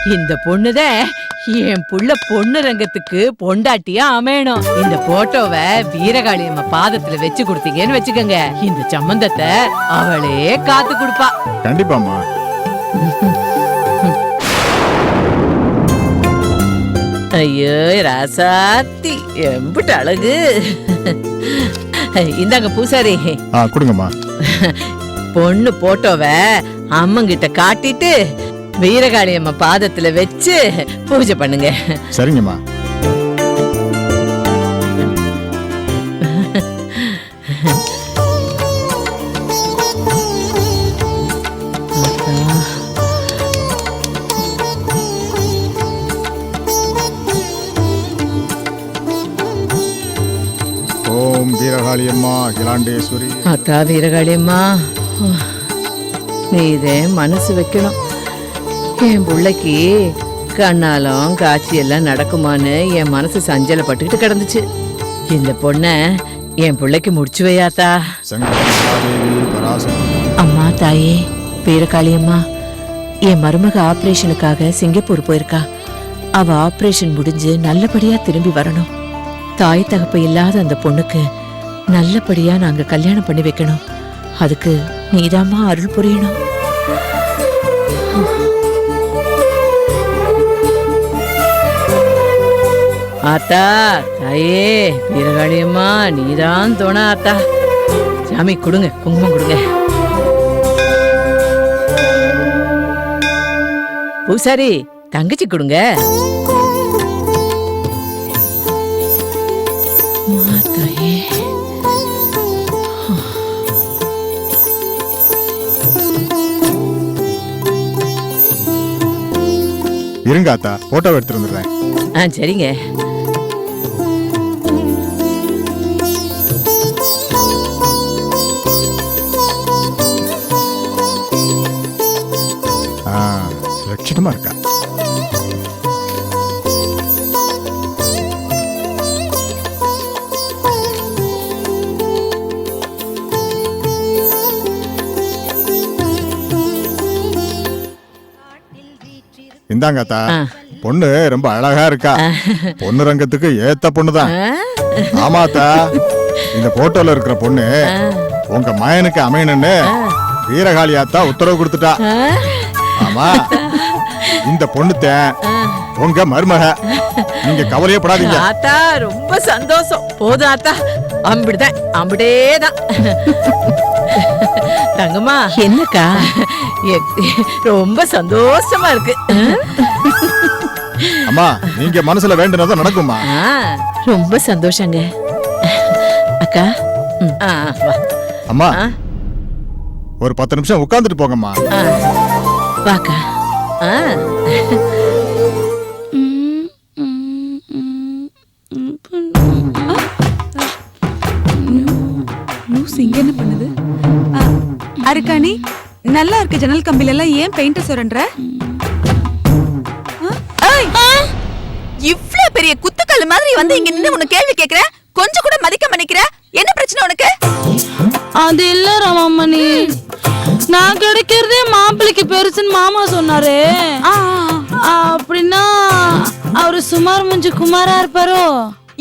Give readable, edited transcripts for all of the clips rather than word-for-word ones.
இந்த பொண்ணுதான் என் புள்ள பொண்ணு ரங்கத்துக்கு பொண்டாட்டியா அமையணும். இந்த போட்டோவை வீரகாளி அம்மா பாதத்துல வச்சு கொடுத்தீங்கன்னு வச்சுக்கோங்க, இந்த சம்பந்தத்தை அவளே காத்து கொடுப்பா. கண்டிப்பாமா. ஐயோ ராசாத்தி எம்பிட்டு அழகு. இந்தாங்க பூசாரி. கொடுங்கம்மா. பொண்ணு போட்டோவை அம்மங்கிட்ட காட்டிட்டு வீரகாளி அம்மா பாதத்துல வச்சு பூஜை பண்ணுங்க. சரிங்கம்மா. ஓம் வீரகாளி அம்மா அகிலாண்டேஸ்வரி. அத்தா வீரகாளி அம்மா, நீ இதே மனசு வைக்கணும். என் பிள்ளைக்கு கண்ணாலம் காட்சி எல்லாம் நடக்குமான்னு என் மனசு சஞ்சலப்பட்டுக்கிட்டு கிடந்துச்சு. இந்த பொண்ண என் பிள்ளைக்கு முடிச்சு வையாத்தா. அம்மா தாயே வீரகாளி அம்மா, என் மருமக ஆபரேஷனுக்காக சிங்கப்பூர் போயிருக்கா. அவ ஆபரேஷன் முடிஞ்சு நல்லபடியா திரும்பி வரணும். தாய் தகப்ப இல்லாத அந்த பொண்ணுக்கு நல்லபடியா நாங்க கல்யாணம் பண்ணி வைக்கணும். அதுக்கு நீதாம்மா அருள் புரியணும். ஆத்தா தாயே வீரகாளி அம்மா, நீதான் தோணா ஆத்தா. சாமி கொடுங்க, குங்குமம் கொடுங்க. பூசாரி தங்கச்சி கொடுங்க. இருங்க அத்தா, போட்டோ எடுத்துட்டு வந்துடுறேன். சரிங்க. லட்சணமா இருக்கா. இந்தாங்க அத்தா, பொண்ணு ரொம்ப அழகா இருக்கா. பொண்ணு ரங்கத்துக்கு ஏத்த பொண்ணுதான். ஆமாத்தா, இந்த போட்டோல இருக்கிற பொண்ணு உங்க மயனுக்கு அமையணும்னு வீரகாளி ஆத்தா உத்தரவு கொடுத்துட்டா. ஆமா, இந்த பொண்ணுத்த உங்க மருமக. நீங்க கவலையே படாதீங்க. ஆத்தா ரொம்ப சந்தோஷம். போதும் ஆத்தா, அம்பிடுதான் அம்பிடேதான். தங்கம்மா என்னக்கா, ரொம்ப சந்தோஷமா இருக்கு. அம்மா, நீங்க மனசுல வேண்டுனது நடக்குமா? ரொம்ப சந்தோஷங்க அக்கா. அம்மா, ஒரு 10 நிமிஷம் உட்கார்ந்துட்டு போங்கம்மா. வாக்கா. இங்க என்ன பண்ணுது? அருக்காணி, நல்லா இருக்கு ஜன்னல் கம்பில எல்லாம் ஏன் பெயிண்ட் சொரன்ற? இவ்ளோ பெரிய குத்துக்கல் மாதிரி வந்து இங்க நின்னு உனக்கு கேள்வி கேக்குற, கொஞ்சம் கூட மதிக்க மாட்டேங்கிற. என்ன பிரச்சனை உனக்கு? அது இல்ல ராமமணி, நான் கிடைக்கிறதே மாப்பிள்ளைக்கு பெருசுன்னு மாமா சொன்னாரு. அப்படின்னா அவரு சுமார் மூஞ்சி குமாரா இருப்பாரோ?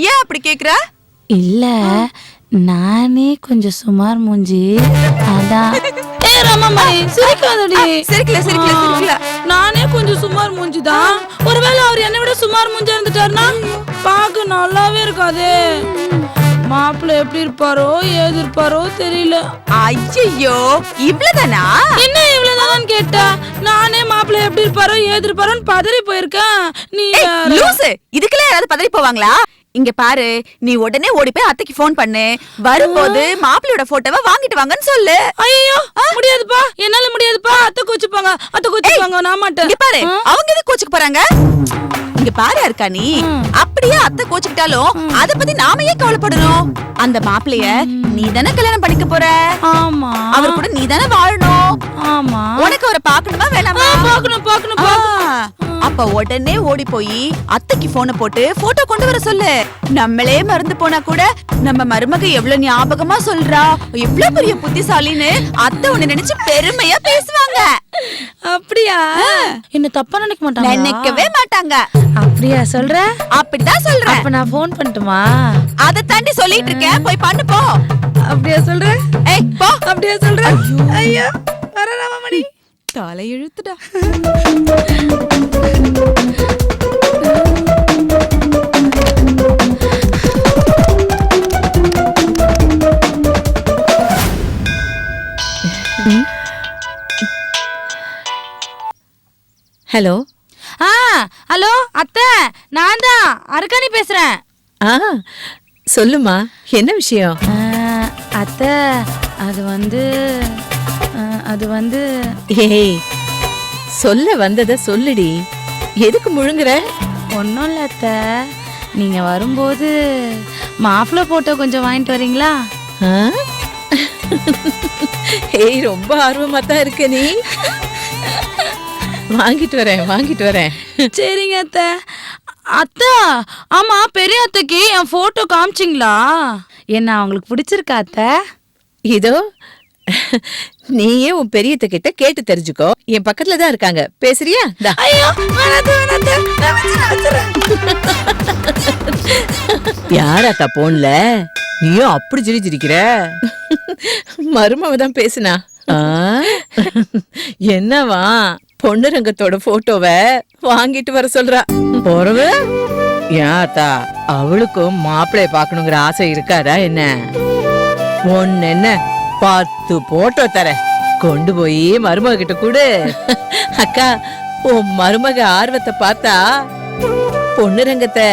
ஏன் அப்படி கேக்குற? இல்ல, நானே கொஞ்சம் சுமார் மூஞ்சி, அதான். ராமமணி சிரிக்காதடி. சிரிக்கல. நானே கொஞ்சம் சுமார் மூஞ்சிதான். ஒருவேளை அவர் என்னை விட சுமார் மூஞ்சா இருந்துட்டாருன்னா பாக்க நல்லாவே இருக்காது. மாப்பிள்ளை எப்படி இருப்பாரோ ஏது இருப்பாரோ தெரியல. ஐயோ, இவ்வளவுதானா? என்ன இவ்வளவுதான் கேட்டா? நானே மாப்பிள்ளை எப்படி இருப்பாரோ ஏது இருப்பாரோன்னு பதறி போயிருக்கேன். நீ லூசு, இதுக்கெல்லாம் யாராவது பதறி போவாங்களா? இங்க பாரு, நீ உடனே ஓடி போய் அத்தைக்கு போன் பண்ணு. வரும்போது மாப்பிள்ளையோட போட்டோவை வாங்கிட்டு வாங்கன்னு சொல்லு. ஐயோ முடியாதுப்பா, என்னால முடியாதுப்பா. அத்தை கோச்சுப்பாங்க, நான் மாட்டேன். இங்க பாரு, அவங்க எதுக்கு கோச்சுக்க போறாங்க? இங்க பாரு அருக்காணி, அப்படியே அத்தை கோச்சுக்கிட்டாலும் அத பத்தி நாம ஏன் கவலைப்படணும்? அந்த மாப்பிளைய நீ தானே கல்யாணம் பண்ணிக்க போற. ஆமா, அவர் கூட நீ தானே வாழணும். ஆமா, உனக்கு அவரை பாக்கணுமா வேணாமா? பாக்கணும். அப்ப அப்ப உடனே ஓடி போய் அத்தைக்கு போனை போட்டு போட்டோ கொண்டு வர சொல்லு. நம்மளே மறந்து போனா கூட நம்ம மருமக எவ்வளவு ஞாபகமா சொல்றா, இவ்வளவு பெரிய புத்திசாலின்னு அத்தை உன்னை நினைச்சு பெருமையா பேசுவாங்க. அப்படியா? என்ன தப்பா நினைக்க மாட்டாங்க? நினைக்கவே மாட்டாங்க. அப்படியா சொல்ற? அப்படிதான் சொல்றேன். அப்ப நான் போன் பண்ணட்டுமா? அதை தாண்டி சொல்லிட்டு இருக்கேன், போய் பண்ணு போ. அப்படியா சொல்ற? ஏய் போ. அப்படியா சொல்ற? ஐயா வர ராமமணி தலை எழுத்துடா. ஹலோ. ஹலோ அத்தை, நான் தான் அருக்காணி பேசுறேன். ஆ சொல்லுமா, என்ன விஷயம்? அத்தை அது வந்து ஏய், சொல்ல வந்தத சொல்லுடி, எதுக்கு முழுங்குற? ஒன்றும் இல்லை அத்தை, நீங்க வரும்போது மாப்பிள்ளை போட்டோ கொஞ்சம் வாங்கிட்டு வரீங்களா? ஆ? ஏய், ரொம்ப ஆர்வமா தான் இருக்க நீ. வாங்கிட்டு வரேன். சரிங்க அத்தை. அத்தை, ஆமா பெரிய அத்தைக்கு என் போட்டோ காமிச்சிங்களா? என்ன அவங்களுக்கு பிடிச்சிருக்கா அத்தை? இதோ நீயே உன் பெரியத்த கிட்ட கேட்டு தெரிஞ்சுக்கோ. என் பக்கத்துல தான் இருக்காங்க, பேசுறியா? தா. ஐயோ வேணாத்த, நான் வச்சிடுறேன். யாராத்தா போன்ல? நீயும் அப்படி சிரிச்சிருக்கிற? மருமவ தான் பேசுனா. ஆ? என்னவா, பொண்ணுரங்கத்தோட போட்டோவை வாங்கிட்டு வர சொல்றா. போறவ ஏத்தா, அவளுக்கும் மாப்பிள்ளைய பாக்கணுங்கிற ஆசை இருக்காதா என்ன? ஒன்னு என்ன 10 போட்டோ தர, கொண்டு போய் மருமக கிட்ட கூடு. அக்கா, உன் மருமக ஆர்வத்தை பார்த்தா பொண்ணுரங்கத்தை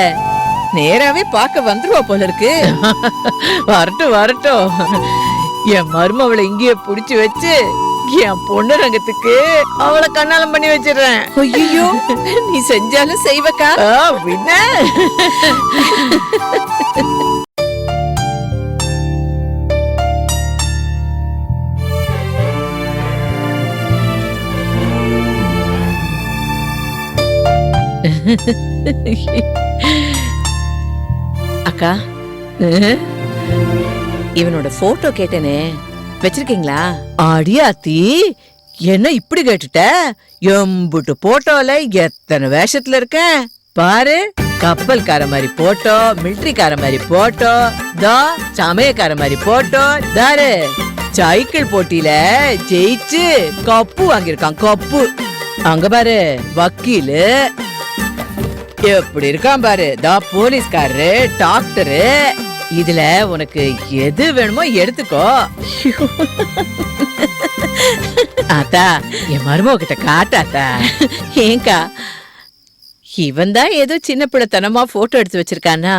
நேராவே பார்க்க வந்துருவா போல இருக்கு. வரட்டும். என் மருமவளை இங்கேயே புடிச்சு வச்சு என் பொண்ணுரங்கத்துக்கு அவளை கண்ணாலம் பண்ணி வச்சிடுறேன். ஐயோ, நீ செஞ்சாலும் செய்வக்கா. பின்ன அக்கா, இவனோட போட்டோ கேட்டேனே, வச்சிருக்கீங்களா? அடியாத்தி, என்ன இப்படி கேட்டுட்ட? எம்புட்டு போட்டோல எத்தனை வேஷத்துல இருக்கேன் பாரு. கப்பல்கார மாதிரி போட்டோ, மிலிட்டரிக்கார மாதிரி போட்டோ, தா சமயக்கார மாதிரி போட்டோ, தாரு சைக்கிள் போட்டியில ஜெயிச்சு கப்பு வாங்கியிருக்கான், கப்பு. அங்க பாரு வக்கீலு எப்படி இருக்கான் பாரு, தா போலீஸ்காரரு, டாக்டரு. இதுல உனக்கு எது வேணுமோ எடுத்துக்கோ. ஆத்தா, என் மருமக கிட்ட காட்டாத்தா. ஏங்கா, இவன் தான் ஏதோ சின்ன பிள்ளைத்தனமா போட்டோ எடுத்து வச்சிருக்கானா,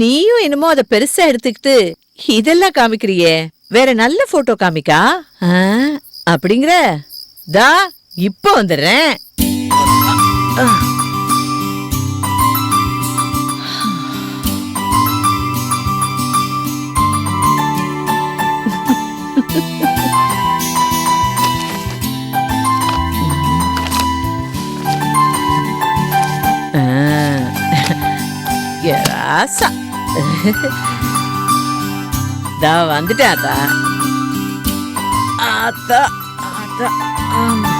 நீயும் என்னமோ அதை பெருசா எடுத்துக்கிட்டு இதெல்லாம் காமிக்கிறியே. வேற நல்ல போட்டோ காமிக்கா. அப்படிங்கிற, தா இப்ப வந்துடுறேன். ராசா, தா வந்துட்டேன் ஆத்தா. ஆத்தா ஆத்தா, ஆமா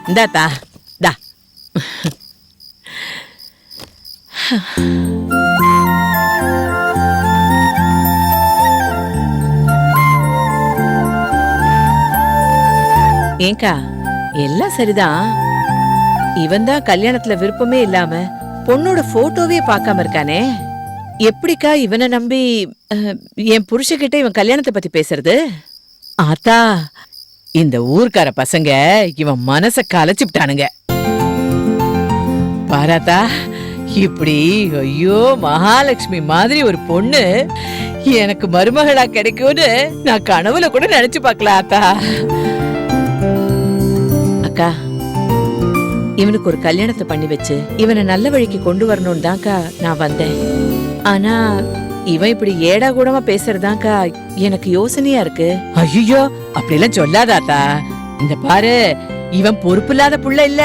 இந்தாத்தா, தா. ஏங்கா, எல்லாம் சரிதான். இவன் தான் கல்யாணத்துல விருப்பமே இல்லாம பொண்ணோட போட்டோவே பார்க்காம இருக்கானே. எப்படிக்கா இவனை நம்பி என் புருஷகிட்ட இவன் கல்யாணத்தை பத்தி பேசுறது? ஆத்தா, இந்த ஊர்க்கார பசங்க இவன் மனச கலைச்சுட்டானுங்க பாராத்தா. இப்படி ஐயோ மகாலட்சுமி மாதிரி ஒரு பொண்ணு எனக்கு மருமகளா கிடைக்கும்னு நான் கனவுல கூட நினைச்சு பார்க்கல ஆத்தா. அக்கா, இவனுக்கு ஒரு கல்யாணத்தை பண்ணி வச்சு இவனை நல்ல வழிக்கு கொண்டு வரணும்னு தான்க்கா நான் வந்தேன். ஆனா இவன் இப்படி ஏடா கூடமா பேசுறதாக்கா எனக்கு யோசனையா இருக்கு. ஐயோ, அப்படிலாம் சொல்லாதாத்தா. இந்த பாரு, இவன் பொறுப்பு இல்லாத புள்ள இல்ல.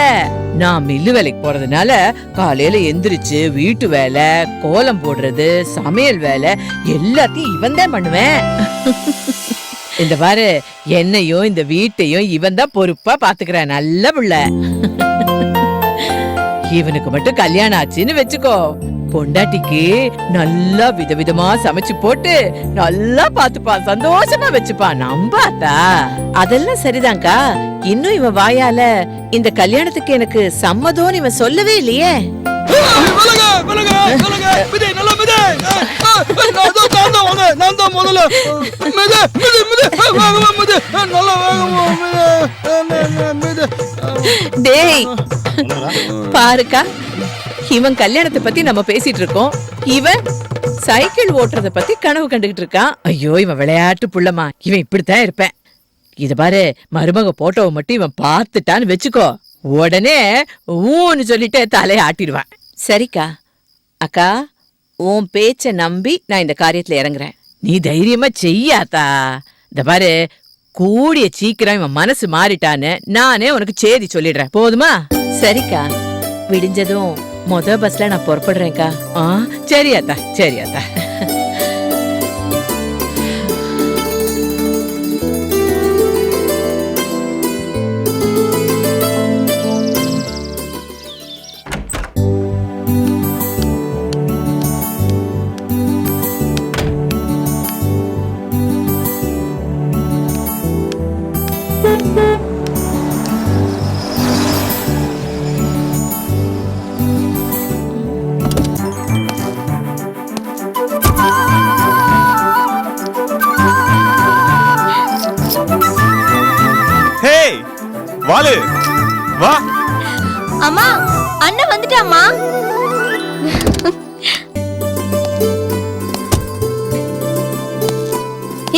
நான் மில்லு வேலைக்கு போறதுனால காலையில எந்திரிச்சு வீட்டு வேலை, கோலம் போடுறது, சமையல் வேலை எல்லாத்தையும் இவன் தான் பண்ணுவேன். இந்த பாரு, என்னையும் இந்த வீட்டையும் இவன் தான் பொறுப்பா பாத்துக்கிறான். நல்ல புள்ள. இவனுக்கு மட்டும் கல்யாணம் ஆச்சுன்னு வச்சுக்கோ, பொண்டாட்டிக்கு நல்லா விதவிதமா சமைச்சு போட்டு நல்லா பாத்துப்பான், சந்தோஷமா வச்சுப்பான். நம்பாத்தா? அதெல்லாம் சரிதான்க்கா. இன்னும் இவன் வாயால இந்த கல்யாணத்துக்கு எனக்கு சம்மதம்னு இவன் சொல்லவே இல்லையே. டேய் பாருக்கா, இவன் கல்யாணத்தை பத்தி நம்ம பேசிட்டு இருக்கோம், இவன் சைக்கிள் ஓட்டுறத பத்தி கனவு கண்டுகிட்டு இருக்கான். ஐயோ, இவன் விளையாட்டு புள்ளமா, இவன் இப்படித்தான் இருப்பேன். இது பாரு, மருமக போட்டோவை மட்டும் இவன் பார்த்துட்டான்னு வச்சுக்கோ, உடனே ஊன்னு சொல்லிட்டு தலையை ஆட்டிடுவான். சரிக்கா அக்கா, உன் பேச்ச நம்பி நான் இந்த காரியத்துல இறங்குறேன். நீ தைரியமா செய்யாத்தா. இந்த பாரு, கூடிய சீக்கிரம் இவன் மனசு மாறிட்டான்னு நானே உனக்கு சேதி சொல்லிடுறேன். போதுமா? சரிக்கா, விடிஞ்சதும் பஸ்ல நான் புறப்படுறேன்க்கா. சரியாத்தா, சரியாத்தா. வாலு வா. அம்மா, அண்ணன் வந்துட்டாமா.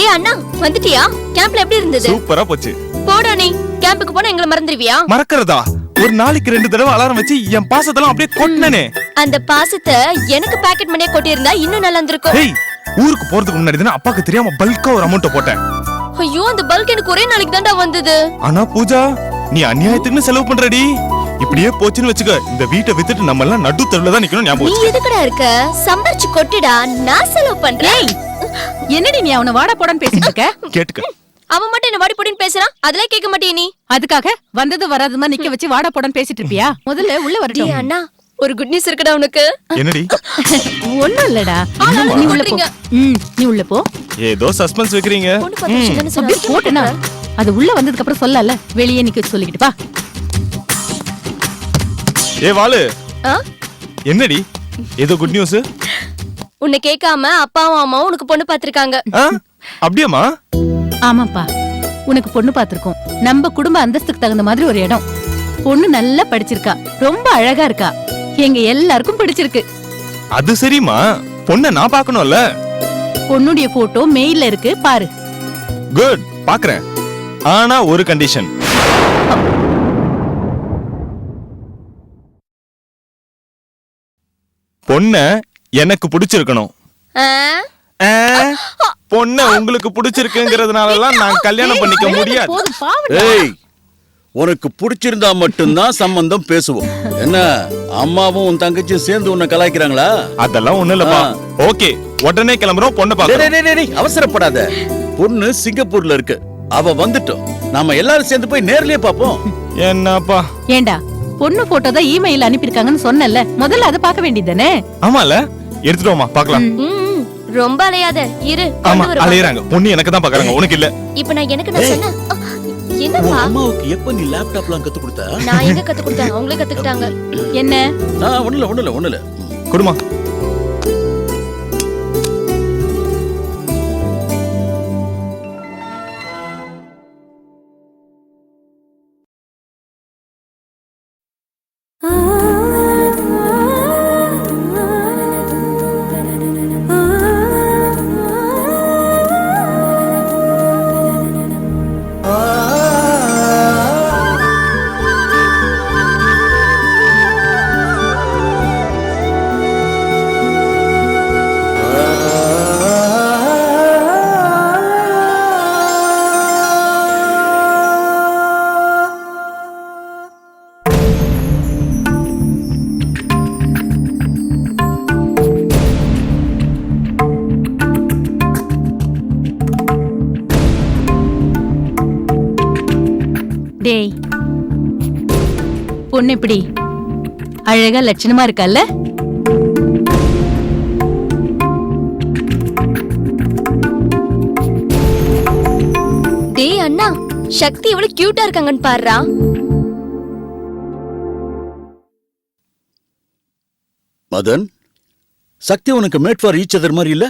ஏய் அண்ணா, வந்துட்டியா? கேம்ப்ல எப்படி இருந்தது? சூப்பரா போச்சு. போடா, நீ கேம்புக்கு போனா எங்களை மறந்துடுவியா? மறக்கறதா? ஒரு நாளைக்கு 2 தடவை அலாரம் வச்சு என் பாசத்தெல்லாம் அப்படியே கொட்டினே. அந்த பாசத்தை எனக்கு பாக்கெட் மணியா கொட்டி இருந்தா இன்னும் நல்லா இருந்திருக்கும். ஏய், ஊருக்கு போறதுக்கு முன்னாடி தான் அப்பாக்கு தெரியாம பல்கா ஒரு அமௌண்ட் போட்டேன். ஐயோ, அந்த பல்க் எனக்கு ஒரே நாளைக்கு தான்டா வந்தது. ஆனா பூஜா, நீ அநியாயத்துக்குன்னு செலவு பண்றடி. இப்படியே போச்சுன்னு வச்சுக்க, இந்த வீட்டை வித்துட்டு நம்ம எல்லாம் நடு தெருவுல தான் நிக்கணும். ஞாபகம் நீ எதுக்குடா இருக்க? சம்பாரிச்சு கொட்டிடா, நான் செலவு பண்றேன். என்னடி நீ அவன வாடா போடான்னு பேசிட்டு இருக்க? கேட்டுக்க. அவன் மட்டும் என்ன வாடி போடின்னு பேசுறான், அதெல்லாம் கேட்க மாட்டியே நீ. அதுக்காக வந்தது வராதுமா நிக்க வச்சு வாடா போடான்னு பேசிட்டு இருப்பியா? முதல்ல உள்ள வரட்டும். டேய் அண்ணா, ஒரு குட் நியூஸ் இருக்குடா உனக்கு. என்னடி? ஒண்ணும் இல்லடா, நீ உள்ள போ. நீ உள்ள போ. ஏதோ சஸ்பென்ஸ் வைக்கிறீங்க. பொண்ணு பார்த்து சொல்லன்னு அப்படியே போட்டுனா அது உள்ள வந்ததுக்கு அப்புறம் சொல்லல, வெளியே நிக்க வச்சு சொல்லிக்கிட்டு பா. ஏ வாலு, ஆ? என்னடி ஏதோ குட் நியூஸ்? உன்னை கேட்காம அப்பாவும் அம்மாவும் உனக்கு பொண்ணு பாத்திருக்காங்க. அப்படியாமா? ஆமாப்பா, உனக்கு பொண்ணு பாத்திருக்கோம். நம்ம குடும்ப அந்தஸ்துக்கு தகுந்த மாதிரி ஒரு இடம். பொண்ணு நல்லா படிச்சிருக்கா, ரொம்ப அழகா இருக்கா, எங்க எல்லாருக்கும் பிடிச்சிருக்கு. அது சரிமா, பொண்ணை நான் பார்க்கணும்ல. பொண்ணுடைய போட்டோ மெயில்ல இருக்கு, பாரு. குட், பாக்குறேன். ஆனா ஒரு கண்டிஷன். பொண்ண எனக்கு பிடிச்சிருக்கணும். பொண்ண உங்களுக்கு பிடிச்சிருக்குங்கிறதுனாலலாம் நான் கல்யாணம் பண்ணிக்க முடியாது. ஏய், உனக்கு பிடிச்சிருந்தா மட்டும்தான் சம்பந்தம் பேசுவோம். என்ன, அம்மாவும் உன் தங்கச்சியும் சேர்ந்து உன்னை கலாய்க்கிறாங்களா? அதெல்லாம் ஒண்ணு இல்லப்பா. ஓகே, உடனே கிளம்புறோம். பொண்ணு பாக்க அவசரப்படாத. பொண்ணு சிங்கப்பூர்ல இருக்கு, அவ வந்துட்டோம். நாம எல்லாரும் சேர்ந்து போய் நேர்லயே பாப்போம். என்னப்பா? ஏண்டா, பொண்ணு போட்டோ தான் இமெயில் அனுப்பிருக்காங்கன்னு சொன்னல, முதல்ல அதை பார்க்க வேண்டியதானே? ஆமால, எடுத்துட்டோமா, பார்க்கலாம். ரொம்ப அலையாத இரு. ஆமா, அலையறாங்க. பொண்ணு எனக்கு தான் பார்க்கறாங்க, உனக்கு இல்ல. இப்போ நான் எனக்கு நான் சொன்ன என்னப்பா? அம்மாவுக்கு எப்ப நீ லேப்டாப்லாம் கத்து கொடுத்த? நான் எங்க கத்து கொடுத்தேன், அவங்களே கத்துக்கிட்டாங்க. என்ன? ஒண்ணுல குடுமா. டேய் பொண்ணு எப்படி அழகா லட்சணமா இருக்கல்ல? டேய் அண்ணா, சக்தி எவ்வளவு கியூட்டா இருக்காங்கன்னு பாருடா. மதன், சக்தி உனக்கு மேட் ஃபார் ஈச் அதர் மாதிரி இல்ல?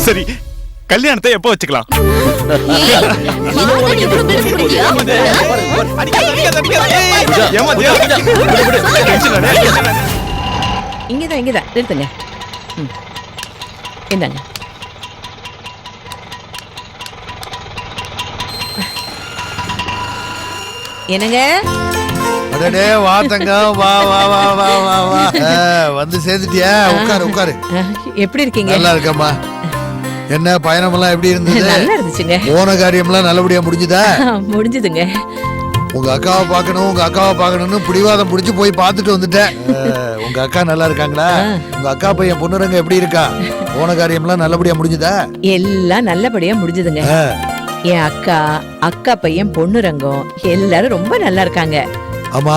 சரி, கல்யாணத்தை எப்போ வச்சுக்கலாம்? இங்கதான் நிறுத்துங்க. இந்தாங்க. என்னங்க? அடடே வா தங்கம், வா வா வா வா வா வா. வந்து சேர்ந்துட்டியா? உட்காரு. எப்படி இருக்கீங்க? நல்லா இருக்கம்மா. என்ன பயணமெல்லாம் எப்படி இருந்தது? நல்லா இருந்துச்சுங்க. போன காரியம்லாம் நல்லபடியா முடிஞ்சுதா? முடிஞ்சுதுங்க. உங்க அக்காவை பார்க்கணும்னு பிடிவாதம் பிடிச்சு போய் பார்த்துட்டு வந்துட்டேன். உங்க அக்கா நல்லா இருக்காங்களா? உங்க அக்கா பையன் பொண்ணுரங்க எப்படி இருக்கா? போன காரியம்லாம் நல்லபடியா முடிஞ்சுதா? எல்லாம் நல்லபடியா முடிஞ்சுதுங்க. என் அக்கா பையன் பொண்ணுரங்கம் எல்லாரும் ரொம்ப நல்லா இருக்காங்க. ஆமா,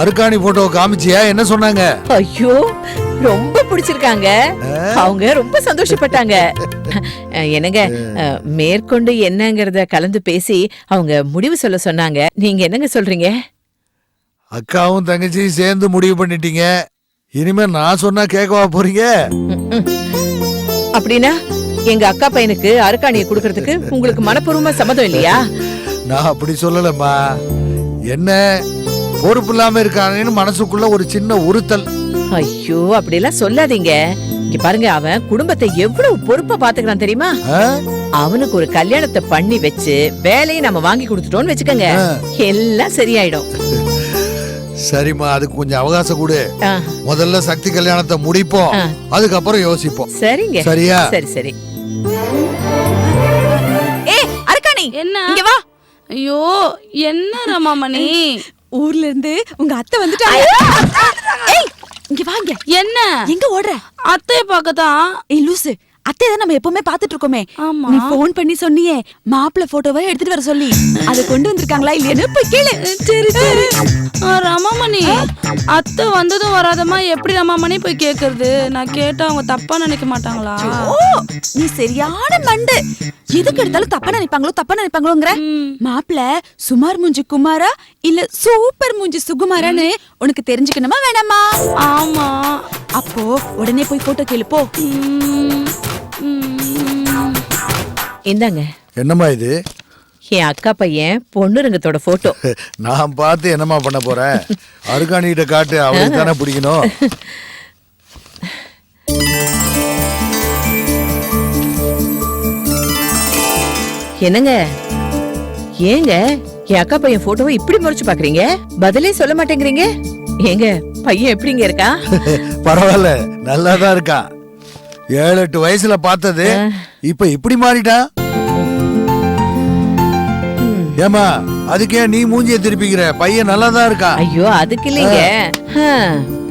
அருக்காணி போட்டோ காமிச்சியா? என்ன சொன்னாங்க? ஐயோ, ரொம்ப பிடிச்சிருக்காங்க. அவங்க ரொம்ப சந்தோஷப்பட்டாங்க. என்னங்க, மேற்கொண்டு என்னங்கறத கலந்து பேசி அவங்க முடிவு சொல்ல சொன்னாங்க. நீங்க என்னங்க சொல்றீங்க? அக்காவும் தங்கச்சியும் சேர்ந்து முடிவு பண்ணிட்டீங்க. இனிமே நான் சொன்னா கேட்கவா போறீங்க? அப்படின்னா எங்க அக்கா பையனுக்கு அருக்காணியை குடுக்கறதுக்கு உங்களுக்கு மனப்பூர்வமா சம்மதம் இல்லையா? நான் அப்படி சொல்லலம்மா. என்ன பொறுப்பு இல்லாம இருக்கானேன்னு மனசுக்குள்ள ஒரு சின்ன உறுத்தல். ஐயோ, அப்படிலாம் சொல்லாதீங்க. இங்க பாருங்க, அவன் குடும்பத்தை எவ்வளவு பொறுப்பா பாத்துக்கிறான் தெரியுமா? அவனுக்கு ஒரு கல்யாணத்தை பண்ணி வச்சு வேலையை நம்ம வாங்கி கொடுத்துட்டோம்னு வச்சுக்கோங்க, எல்லாம் சரியாயிடும். சரிம்மா, அதுக்கு கொஞ்சம் அவகாசம் கொடு. முதல்ல சக்தி கல்யாணத்தை முடிப்போம், அதுக்கப்புறம் யோசிப்போம். சரிங்க. சரியா? சரி. அருக்காணி, என்ன? இங்க வா. ஐயோ, என்ன ரமாமணி? ஊர்ல இருந்து உங்க அத்தை வந்துட்டாங்க. ஏய், இங்க வாங்க. என்ன? எங்க ஓடுற? அத்தைய பார்க்கதான். ஏய் லூசு, அத்தை தான் நம்ம எப்பவுமே பாத்துட்டு இருக்கோமே. ஆமா. நீ போன் பண்ணி சொன்னியே மாப்பிள்ளை போட்டோவை எடுத்துட்டு வர சொல்லி, அதை கொண்டு வந்திருக்காங்களா இல்லையான்னு போய் கேளு. சரி. ரமாமணி, அத்தை வந்ததும் வராதமா எப்படி ரமாமணி போய் கேக்குறது? நான் கேட்டா அவங்க தப்பா நினைக்க மாட்டாங்களா? ஓ, நீ சரியான மண்டு. எதுக்கு எடுத்தாலும் தப்பா நினைப்பாங்களோங்கிற. மாப்பிள்ளை சுமார் மூஞ்சி குமாரா இல்ல சூப்பர் மூஞ்சி சுகுமாரான்னு உனக்கு தெரிஞ்சுக்கணுமா வேணாமா? ஆமா. அப்போ உடனே போய் போட்டோ கேளு போ. இந்தாங்க. என்னம்மா இது? என் அக்கா பையன் பொண்ணுரங்கத்தோட போட்டோ. நான் பார்த்து என்னம்மா பண்ண போறேன்? அருக்காணிகிட்ட காட்டு, அவளுக்கு தானே பிடிக்கணும். என்னங்க, ஏங்க என் அக்கா பையன் போட்டோவை இப்படி முறைச்சு பாக்குறீங்க? பதிலே சொல்ல மாட்டேங்கிறீங்க. ஏங்க, பையன் எப்படிங்க இருக்கா? பரவாயில்ல, நல்லாதான் இருக்கான். 7-8 வயசுல பார்த்தது இப்ப இப்படி மாறிட்டா. ஏமா, அதுக்கே நீ மூஞ்சிய திருப்பிக்கிற? பையன் நல்லாதான் இருக்கா. ஐயோ, அதுக்கு இல்லைங்க.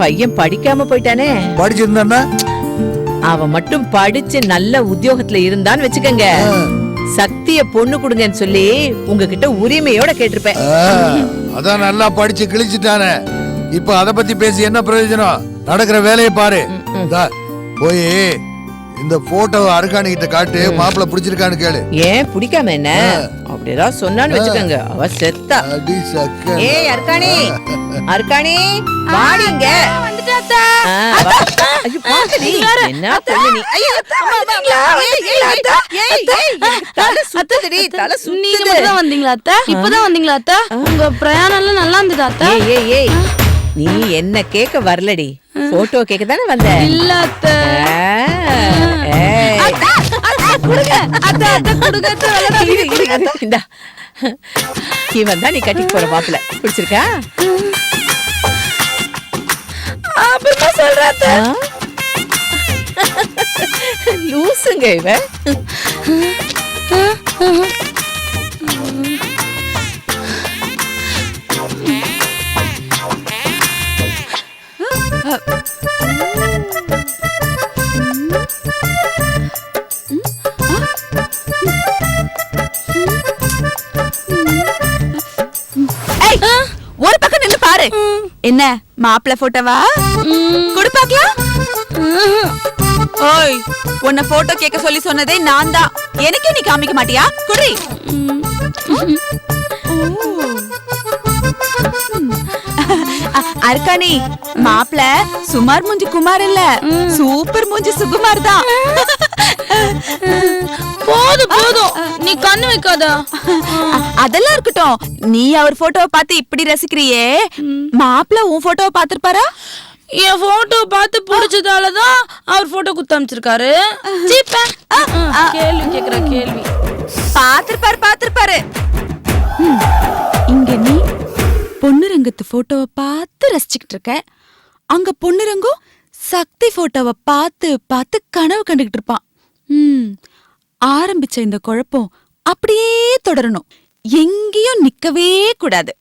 பையன் படிக்காம போயிட்டானே. படிச்சிருந்தான்னா? அவன் மட்டும் படிச்சு நல்ல உத்தியோகத்துல இருந்தான்னு வச்சுக்கங்க, சக்திய பொண்ணு கொடுங்கன்னு சொல்லி உங்ககிட்ட உரிமையோட கேட்டிருப்பேன். அதான் நல்லா படிச்சு கிழிச்சிட்டானே. இப்ப அத பத்தி பேசி என்ன பிரயோஜனம்? நடக்கிற வேலையை பாரு. போய் இந்த போட்டோ அருக்காணிகிட்ட காட்டு, மாப்பிள்ள பிடிச்சிருக்கான்னு கேளு. ஏன் பிடிக்காம என்ன? அப்படிதான் சொன்னான்னு வச்சுக்கோங்க, அவ செத்தா. ஏய் அருக்காணி, வாடிங்க. வந்துட்டாத்தா. ஐயோ, பாக்கடி. என்ன பொண்ணு நீ? ஐயோ, தலை சுத்துதுடி, தலை சுத்துது. நீங்க மட்டும் தான் வந்தீங்களா அத்தை? இப்பதான் வந்தீங்களா அத்தை? உங்க பிரயாணம் எல்லாம் நல்லா இருந்ததா அத்தை? ஏய், நீ என்ன கேட்க வரலடி, போட்டோ கேட்க தானே வந்த. இல்ல அத்தை. இவன் தான் நீ கட்டிக்கு போற மாப்பிள்ள. பிடிச்சிருக்கா? லூசுங்க இவ. ஏய், ஒரு பக்கம் நின்னு பாரு. என்ன மாப்பிள்ளை போட்டோவா? குடு பாக்கலாம். ஓய், உன்னை போட்டோ கேட்க சொல்லி சொன்னதே நான் தான். எனக்கே நீ காமிக்க மாட்டியா? குடி. அர்க்காணி, மாப்பிள்ள சுமார் மூஞ்சி குமார் இல்ல, சூப்பர் மூஞ்சி சுகுமார் தான். போதும் போதும், நீ கண்ணு வைக்காதா. அதெல்லாம் இருக்கட்டும், நீ அவர் போட்டோவை பார்த்து இப்படி ரசிக்கிறியே, மாப்பிள்ள உன் போட்டோவை பார்த்திருப்பாரா? என் போட்டோ பார்த்து பிடிச்சதாலதான் அவர் போட்டோ குத்து அமைச்சிருக்காரு. கேள்வி கேக்குற கேள்வி. பார்த்திருப்பாரு. இங்க நீ பொன்னுரங்கத்து போட்டோவை பார்த்து ரசிச்சுக்கிட்டு இருக்க, அங்க பொன்னுரங்கம் சக்தி போட்டோவை பார்த்து கனவு கண்டுகிட்டு இருப்பான். ஆரம்பிச்ச இந்த குழப்பம் அப்படியே தொடரணும், எங்கேயும் நிக்கவே கூடாது.